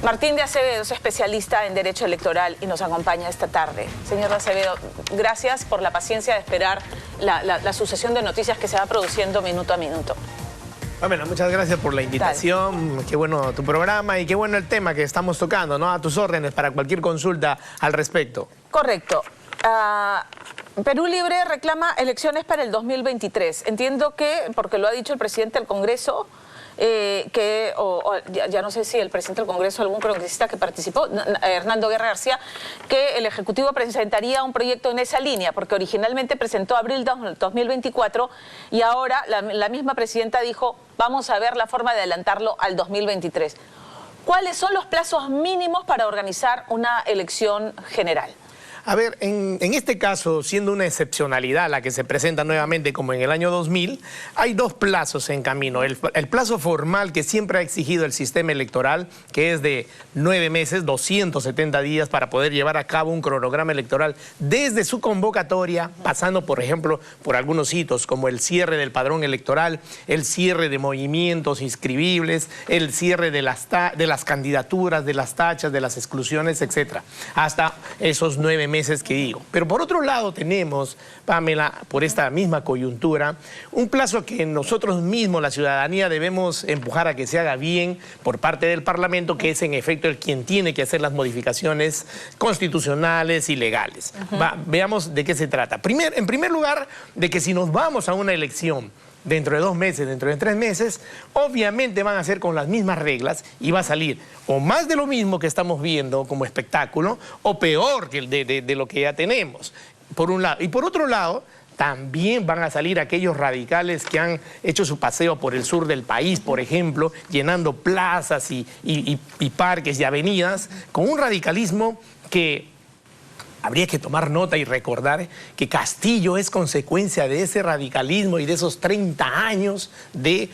Martín de Acevedo es especialista en Derecho Electoral y nos acompaña esta tarde. Señor de Acevedo, gracias por la paciencia de esperar la sucesión de noticias que se va produciendo minuto a minuto. Pamela, muchas gracias por la invitación. Dale. Qué bueno tu programa y qué bueno el tema que estamos tocando, ¿no? A tus órdenes para cualquier consulta al respecto. Correcto. Perú Libre reclama elecciones para el 2023. Entiendo que, porque lo ha dicho el presidente del Congreso, ya no sé si el presidente del Congreso, algún congresista que participó, Hernando Guerra García, que el Ejecutivo presentaría un proyecto en esa línea, porque originalmente presentó abril 2024 y ahora la misma presidenta dijo, vamos a ver la forma de adelantarlo al 2023. ¿Cuáles son los plazos mínimos para organizar una elección general? A ver, en este caso, siendo una excepcionalidad la que se presenta nuevamente como en el año 2000, hay dos plazos en camino. El plazo formal que siempre ha exigido el sistema electoral, que es de 9 meses, 270 días para poder llevar a cabo un cronograma electoral desde su convocatoria, pasando, por ejemplo, por algunos hitos como el cierre del padrón electoral, el cierre de movimientos inscribibles, el cierre de las candidaturas, de las tachas, de las exclusiones, etcétera, hasta esos 9 meses que digo. Pero por otro lado tenemos, Pamela, por esta misma coyuntura, un plazo que nosotros mismos, la ciudadanía, debemos empujar a que se haga bien por parte del Parlamento, que es en efecto el quien tiene que hacer las modificaciones constitucionales y legales. Veamos de qué se trata. En primer lugar, de que si nos vamos a una elección dentro de 2 meses, dentro de 3 meses, obviamente van a ser con las mismas reglas y va a salir o más de lo mismo que estamos viendo como espectáculo o peor que de lo que ya tenemos, por un lado. Y por otro lado, también van a salir aquellos radicales que han hecho su paseo por el sur del país, por ejemplo, llenando plazas y parques y avenidas, con un radicalismo que habría que tomar nota y recordar que Castillo es consecuencia de ese radicalismo y de esos 30 años de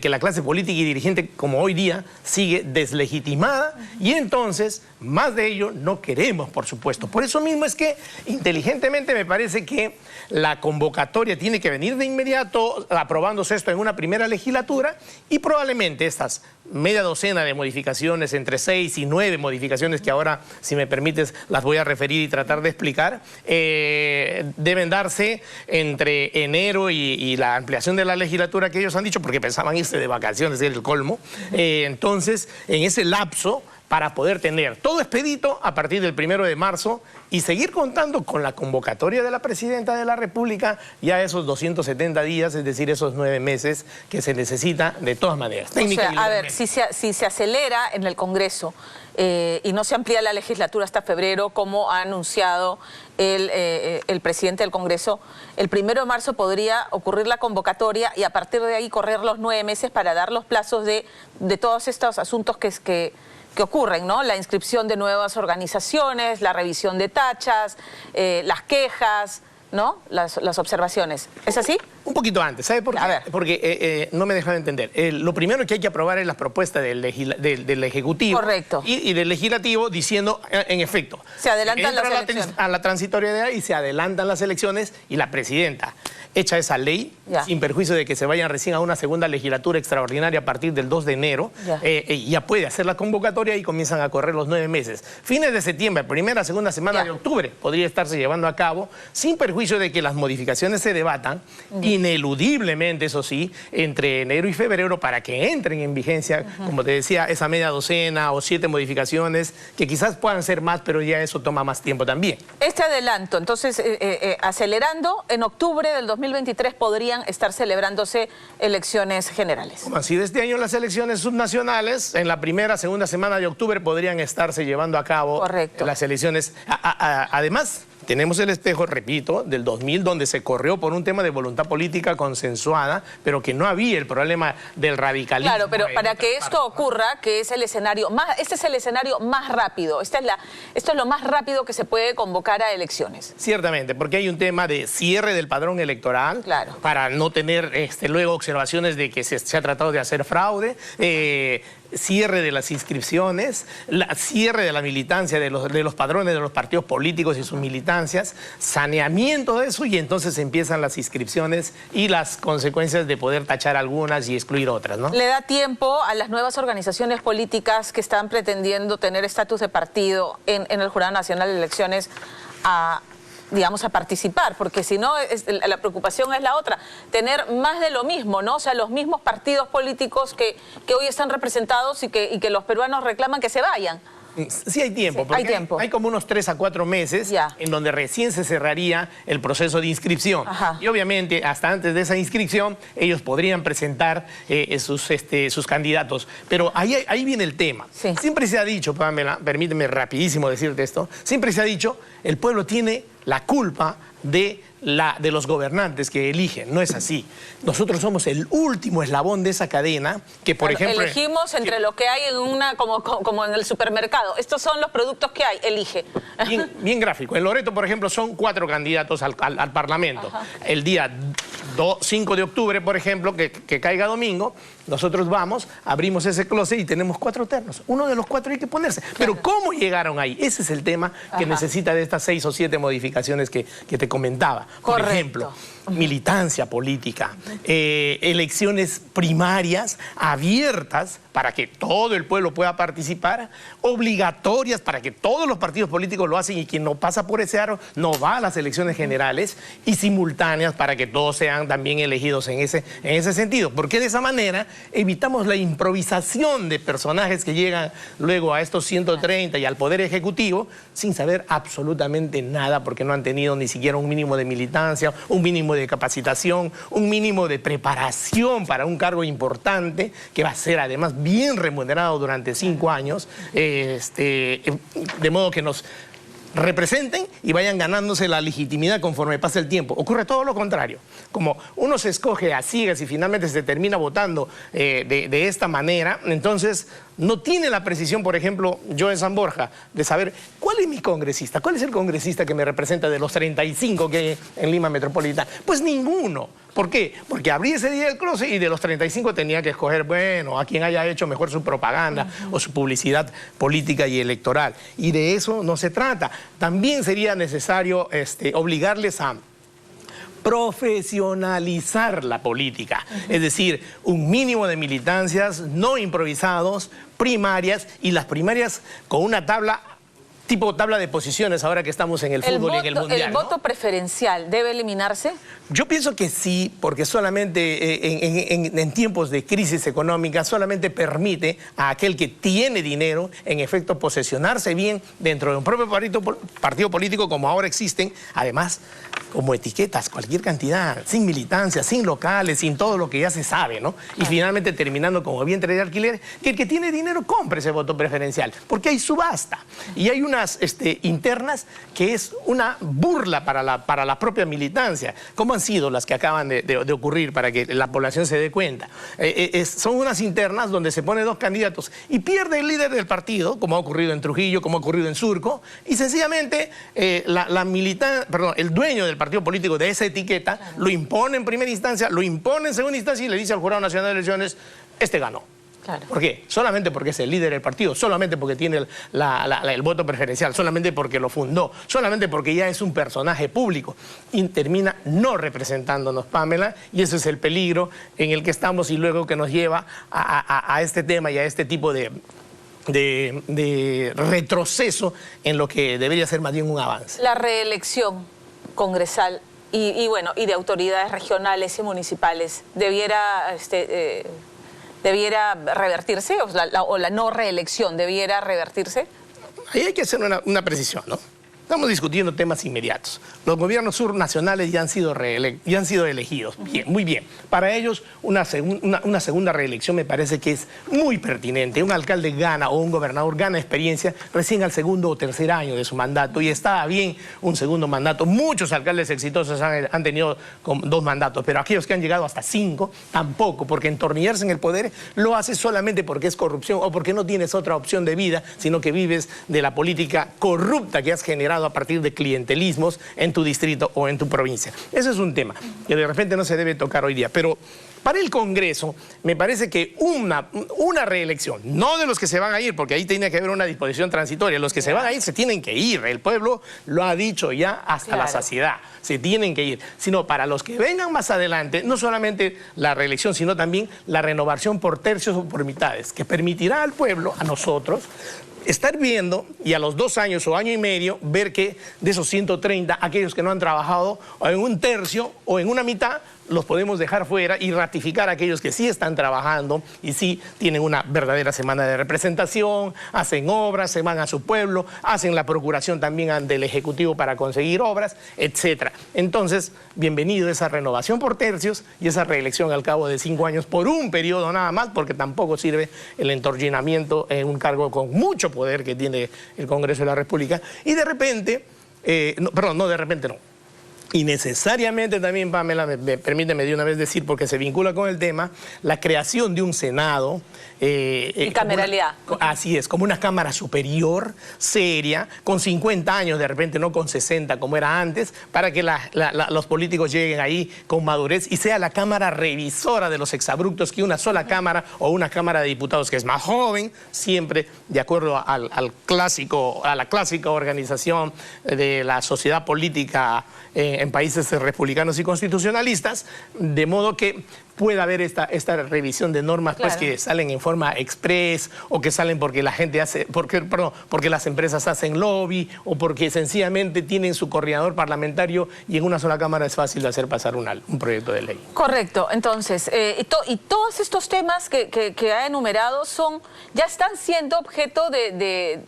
que la clase política y dirigente como hoy día sigue deslegitimada y entonces más de ello no queremos, por supuesto. Por eso mismo es que inteligentemente me parece que la convocatoria tiene que venir de inmediato, aprobándose esto en una primera legislatura y probablemente estas media docena de modificaciones, entre 6 y 9 modificaciones que ahora, si me permites, las voy a referir y tratar de explicar, deben darse entre enero y la ampliación de la legislatura que ellos han dicho, porque pensaban irse de vacaciones, era el colmo. Entonces, en ese lapso, para poder tener todo expedito a partir del 1 de marzo y seguir contando con la convocatoria de la Presidenta de la República ya esos 270 días, es decir, esos 9 meses que se necesita de todas maneras. O sea, a ver, si se acelera en el Congreso y no se amplía la legislatura hasta febrero, como ha anunciado el presidente del Congreso, el 1 de marzo podría ocurrir la convocatoria y a partir de ahí correr los 9 meses para dar los plazos de todos estos asuntos que ocurren, ¿no? La inscripción de nuevas organizaciones, la revisión de tachas, las quejas, ¿no? Las observaciones. ¿Es así? Un poquito antes, ¿sabe por qué? A ver. Porque no me dejan entender. Lo primero que hay que aprobar es las propuestas del Ejecutivo. Correcto. Y del Legislativo diciendo, en efecto, se adelantan las elecciones. A la transitoriedad y se adelantan las elecciones y la Presidenta echa esa ley, sin perjuicio de que se vayan recién a una segunda legislatura extraordinaria a partir del 2 de enero, ya puede hacer la convocatoria y comienzan a correr los 9 meses. Fines de septiembre, primera, segunda semana de octubre, podría estarse llevando a cabo, sin perjuicio de que las modificaciones se debatan, ineludiblemente, eso sí, entre enero y febrero para que entren en vigencia, como te decía, esa media docena o 7 modificaciones, que quizás puedan ser más, pero ya eso toma más tiempo también. Este adelanto, entonces, acelerando, en octubre del 2023 podrían estar celebrándose elecciones generales. Como así de este año las elecciones subnacionales, en la primera, segunda semana de octubre podrían estarse llevando a cabo las elecciones. Además, tenemos el espejo, repito, del 2000, donde se corrió por un tema de voluntad política consensuada, pero que no había el problema del radicalismo. Claro, pero para que esto ocurra, que es el escenario más, este es el escenario más rápido, esto es lo más rápido que se puede convocar a elecciones. Ciertamente, porque hay un tema de cierre del padrón electoral, para no tener luego observaciones de que se ha tratado de hacer fraude. cierre de las inscripciones, cierre de la militancia de los padrones de los partidos políticos y sus militancias, saneamiento de eso, y entonces empiezan las inscripciones y las consecuencias de poder tachar algunas y excluir otras, ¿no? ¿Le da tiempo a las nuevas organizaciones políticas que están pretendiendo tener estatus de partido en el Jurado Nacional de Elecciones a participar? Porque si no, la preocupación es la otra, tener más de lo mismo, ¿no? O sea, los mismos partidos políticos que hoy están representados y que los peruanos reclaman que se vayan. Sí hay tiempo, porque hay como unos 3 a 4 meses en donde recién se cerraría el proceso de inscripción. Ajá. Y obviamente hasta antes de esa inscripción ellos podrían presentar sus candidatos. Pero ahí viene el tema. Sí. Siempre se ha dicho, Pamela, permíteme rapidísimo decirte esto, siempre se ha dicho, el pueblo tiene la culpa de los gobernantes que eligen. No es así. Nosotros somos el último eslabón de esa cadena que, por ejemplo... Elegimos entre lo que hay en como en el supermercado. Estos son los productos que hay, elige. Bien gráfico. En Loreto, por ejemplo, son 4 candidatos al Parlamento. Ajá. El día 5 de octubre, por ejemplo, que caiga domingo, nosotros vamos, abrimos ese closet y tenemos 4 ternos. Uno de los 4 hay que ponerse. Claro. Pero ¿cómo llegaron ahí? Ese es el tema que necesita de estas 6 o 7 modificaciones que te comentaba. Por ejemplo, militancia política, elecciones primarias abiertas para que todo el pueblo pueda participar, obligatorias para que todos los partidos políticos lo hacen y quien no pasa por ese aro no va a las elecciones generales, y simultáneas para que todos sean también elegidos en ese sentido. Porque de esa manera evitamos la improvisación de personajes que llegan luego a estos 130 y al Poder Ejecutivo sin saber absolutamente nada, porque no han tenido ni siquiera un mínimo de militancia, un mínimo de capacitación, un mínimo de preparación para un cargo importante que va a ser además bien remunerado durante 5 años, de modo que nos representen y vayan ganándose la legitimidad conforme pasa el tiempo. Ocurre todo lo contrario. Como uno se escoge a ciegas y finalmente se termina votando de esta manera, entonces no tiene la precisión, por ejemplo, yo en San Borja, de saber cuál es mi congresista, cuál es el congresista que me representa de los 35 que hay en Lima Metropolitana. Pues ninguno. ¿Por qué? Porque abrí ese día el closet y de los 35 tenía que escoger, bueno, a quien haya hecho mejor su propaganda o su publicidad política y electoral. Y de eso no se trata. También sería necesario obligarles a profesionalizar la política, es decir, un mínimo de militancias, no improvisados, primarias, y las primarias con una tabla, tipo tabla de posiciones, ahora que estamos en el fútbol y en el mundial. ¿El voto preferencial debe eliminarse? Yo pienso que sí, porque solamente en tiempos de crisis económica solamente permite a aquel que tiene dinero, en efecto, posesionarse bien dentro de un propio partido político como ahora existen, además como etiquetas, cualquier cantidad, sin militancia, sin locales, sin todo lo que ya se sabe, ¿no? Y finalmente terminando como vientre de alquiler, que el que tiene dinero compre ese voto preferencial, porque hay subasta. Y hay unas internas que es una burla para la propia militancia. ¿Cómo han sido las que acaban de ocurrir para que la población se dé cuenta? Son unas internas donde se ponen 2 candidatos y pierde el líder del partido, como ha ocurrido en Trujillo, como ha ocurrido en Surco, y sencillamente el dueño del partido político de esa etiqueta lo impone en primera instancia, lo impone en segunda instancia y le dice al Jurado Nacional de Elecciones, ganó. Claro. ¿Por qué? Solamente porque es el líder del partido, solamente porque tiene el voto preferencial, solamente porque lo fundó, solamente porque ya es un personaje público, y termina no representándonos, Pamela, y ese es el peligro en el que estamos y luego que nos lleva a este tema y a este tipo de retroceso en lo que debería ser más bien un avance. La reelección congresal y de autoridades regionales y municipales debiera revertirse, o la no reelección debiera revertirse. Ahí hay que hacer una precisión, ¿no? Estamos discutiendo temas inmediatos. Los gobiernos subnacionales ya han sido elegidos. Bien, muy bien. Para ellos, una segunda reelección me parece que es muy pertinente. Un alcalde gana o un gobernador gana experiencia recién al 2.o 3.er año de su mandato, y está bien un segundo mandato. Muchos alcaldes exitosos han tenido 2 mandatos, pero aquellos que han llegado hasta 5, tampoco, porque entornillarse en el poder lo haces solamente porque es corrupción o porque no tienes otra opción de vida, sino que vives de la política corrupta que has generado a partir de clientelismos en tu distrito o en tu provincia. Ese es un tema que de repente no se debe tocar hoy día, pero Para el Congreso, me parece que una reelección, no de los que se van a ir, porque ahí tiene que haber una disposición transitoria, los que se van a ir se tienen que ir, el pueblo lo ha dicho ya hasta la saciedad, se tienen que ir, sino para los que vengan más adelante, no solamente la reelección, sino también la renovación por tercios o por mitades, que permitirá al pueblo, a nosotros, estar viendo y a los 2 años o año y medio ver que de esos 130, aquellos que no han trabajado o en un tercio o en una mitad, los podemos dejar fuera y ratificar a aquellos que sí están trabajando y sí tienen una verdadera semana de representación, hacen obras, se van a su pueblo, hacen la procuración también ante el Ejecutivo para conseguir obras, etc. Entonces, bienvenido esa renovación por tercios y esa reelección al cabo de 5 años por un periodo nada más, porque tampoco sirve el entornillamiento en un cargo con mucho poder que tiene el Congreso de la República. Y de repente, y necesariamente también, Pamela, permíteme de una vez decir, porque se vincula con el tema, la creación de un Senado. Y cameralidad. Así es, como una Cámara superior, seria, con 50 años, de repente no con 60 como era antes, para que los políticos lleguen ahí con madurez y sea la Cámara revisora de los exabruptos que una sola Cámara o una Cámara de Diputados que es más joven, siempre de acuerdo a la clásica organización de la sociedad política en países republicanos y constitucionalistas, de modo que pueda haber esta revisión de normas, claro, pues, que salen en forma express o que salen porque la gente hace, porque las empresas hacen lobby o porque sencillamente tienen su coordinador parlamentario y en una sola Cámara es fácil de hacer pasar un proyecto de ley. Correcto. Entonces, y todos estos temas que ha enumerado ya están siendo objeto de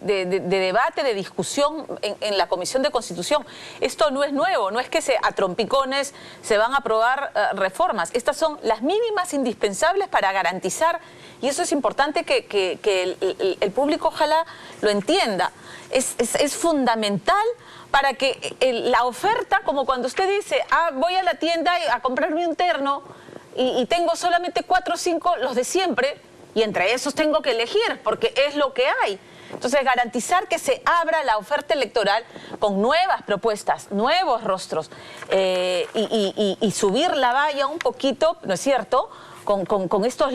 debate, de discusión en la Comisión de Constitución. Esto no es nuevo, no es que a trompicones se van a aprobar reformas. Estas son las mínimas indispensables para garantizar, y eso es importante que el público ojalá lo entienda, es fundamental para que la oferta, como cuando usted dice, voy a la tienda a comprarme un terno y tengo solamente 4 o 5, los de siempre, y entre esos tengo que elegir, porque es lo que hay. Entonces, garantizar que se abra la oferta electoral con nuevas propuestas, nuevos rostros, y subir la valla un poquito, ¿no es cierto?, con estos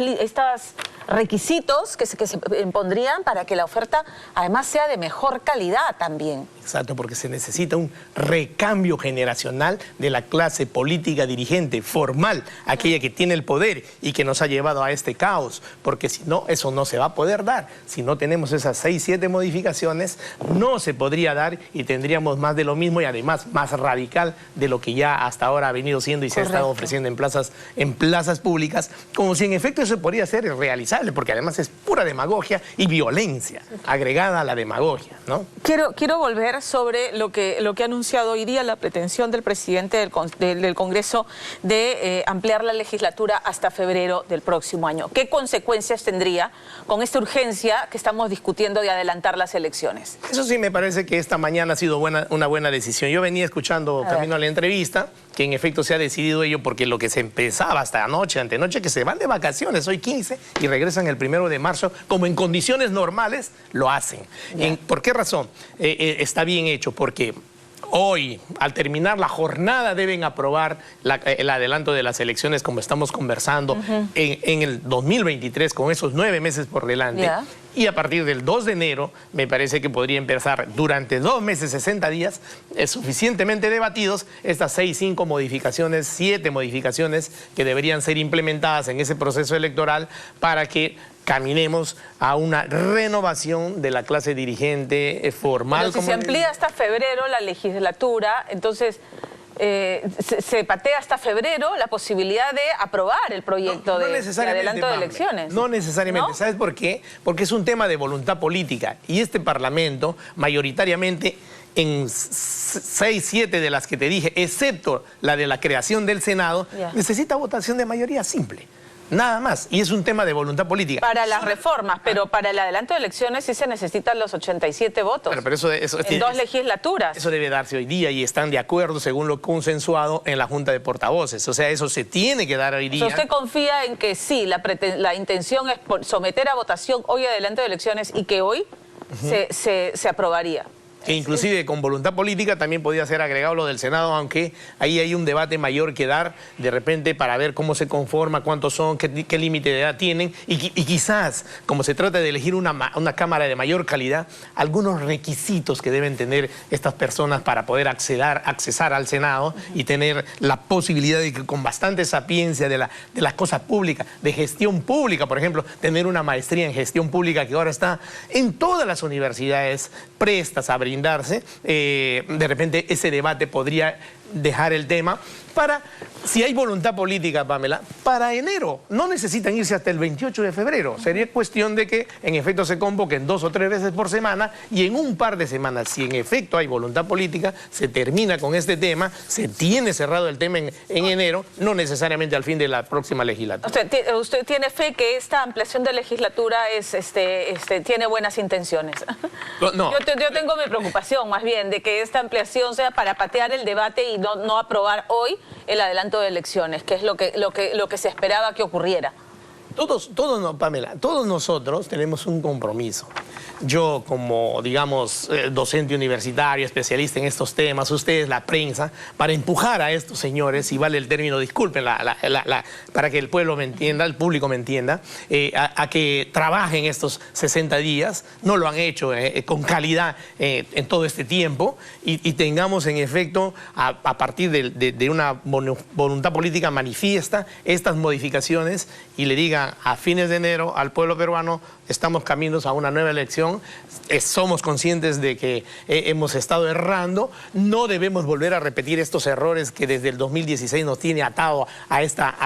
requisitos que se impondrían para que la oferta además sea de mejor calidad también. Exacto, porque se necesita un recambio generacional de la clase política dirigente, formal, aquella que tiene el poder y que nos ha llevado a este caos, porque si no, eso no se va a poder dar. Si no tenemos esas 6, 7 modificaciones, no se podría dar y tendríamos más de lo mismo y además más radical de lo que ya hasta ahora ha venido siendo y se ha estado ofreciendo en plazas públicas, como si en efecto eso podría ser realizable, porque además es pura demagogia y violencia agregada a la demagogia, ¿no? Quiero volver sobre lo que ha anunciado hoy día, la pretensión del presidente del Congreso de ampliar la legislatura hasta febrero del próximo año. ¿Qué consecuencias tendría con esta urgencia que estamos discutiendo de adelantar las elecciones? Eso sí me parece que esta mañana ha sido una buena decisión. Yo venía escuchando camino a la entrevista, que en efecto se ha decidido ello porque lo que se empezaba hasta anoche, antenoche, que se van de vacaciones hoy 15 y regresan el 1 de marzo, como en condiciones normales, lo hacen. ¿Por qué razón? Está bien hecho, porque hoy, al terminar la jornada, deben aprobar el adelanto de las elecciones, como estamos conversando, en el 2023, con esos 9 meses por delante. Y a partir del 2 de enero, me parece que podría empezar durante 2 meses, 60 días, suficientemente debatidos, estas 6, 5 modificaciones, 7 modificaciones que deberían ser implementadas en ese proceso electoral para que caminemos a una renovación de la clase dirigente formal. Pero si se amplía hasta febrero la legislatura, entonces se patea hasta febrero la posibilidad de aprobar el proyecto de adelanto de elecciones. No necesariamente. ¿No? ¿Sabes por qué? Porque es un tema de voluntad política y este Parlamento mayoritariamente en 6, 7 de las que te dije, excepto la de la creación del Senado, necesita votación de mayoría simple. Nada más, y es un tema de voluntad política. Para las reformas, pero para el adelanto de elecciones sí se necesitan los 87 votos. Pero eso en 2 legislaturas. Eso debe darse hoy día y están de acuerdo según lo consensuado en la Junta de Portavoces. O sea, eso se tiene que dar hoy día. O sea, ¿usted confía en que sí, la intención es someter a votación hoy adelanto de elecciones y que hoy se aprobaría? que inclusive con voluntad política también podía ser agregado lo del Senado, aunque ahí hay un debate mayor que dar de repente para ver cómo se conforma, cuántos son, qué límite de edad tienen y quizás, como se trata de elegir una Cámara de mayor calidad, algunos requisitos que deben tener estas personas para poder accesar al Senado y tener la posibilidad de que con bastante sapiencia de las cosas públicas, de gestión pública, por ejemplo, tener una maestría en gestión pública que ahora está en todas las universidades prestas a brindarse, de repente ese debate podría dejar el tema para, si hay voluntad política, Pamela, para enero. No necesitan irse hasta el 28 de febrero. Sería cuestión de que en efecto se convoquen 2 o 3 veces por semana y en un par de semanas, si en efecto hay voluntad política, se termina con este tema, se tiene cerrado el tema en enero, no necesariamente al fin de la próxima legislatura. ¿Usted tiene fe que esta ampliación de legislatura tiene buenas intenciones? No. Yo tengo mi preocupación más bien de que esta ampliación sea para patear el debate y no aprobar hoy el adelanto de elecciones, que es lo que se esperaba que ocurriera. Pamela, todos nosotros tenemos un compromiso. Yo como, digamos, docente universitario, especialista en estos temas, ustedes, la prensa, para empujar a estos señores, si vale el término, disculpen, para que el pueblo me entienda, el público me entienda, a que trabajen estos 60 días, no lo han hecho con calidad en todo este tiempo y tengamos en efecto, a partir de una voluntad política manifiesta, estas modificaciones y le digan a fines de enero al pueblo peruano, estamos caminos a una nueva elección, somos conscientes de que hemos estado errando, no debemos volver a repetir estos errores que desde el 2016 nos tiene atado a esta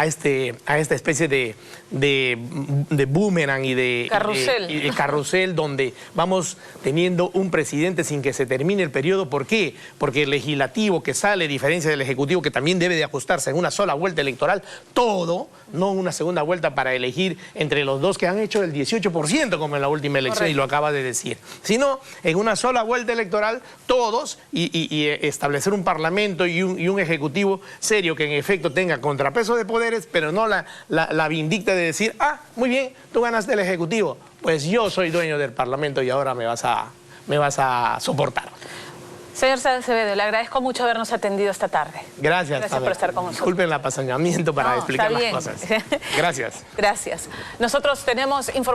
especie de boomerang y de carrusel donde vamos teniendo un presidente sin que se termine el periodo. ¿Por qué? Porque el legislativo que sale, a diferencia del ejecutivo, que también debe de ajustarse en una sola vuelta electoral, todo, no una segunda vuelta para elegir entre los dos que han hecho el 18% como en la última elección. Correcto. Y lo acaba de decir, sino en una sola vuelta electoral todos y establecer un parlamento y un ejecutivo serio que en efecto tenga contrapeso de poderes, pero no la vindicta de decir, muy bien, tú ganaste el ejecutivo, pues yo soy dueño del parlamento y ahora me vas a soportar. Señor Acevedo, le agradezco mucho habernos atendido esta tarde. Gracias por estar con nosotros. Disculpen el apasionamiento para explicar las cosas. Gracias. Gracias. Nosotros tenemos información.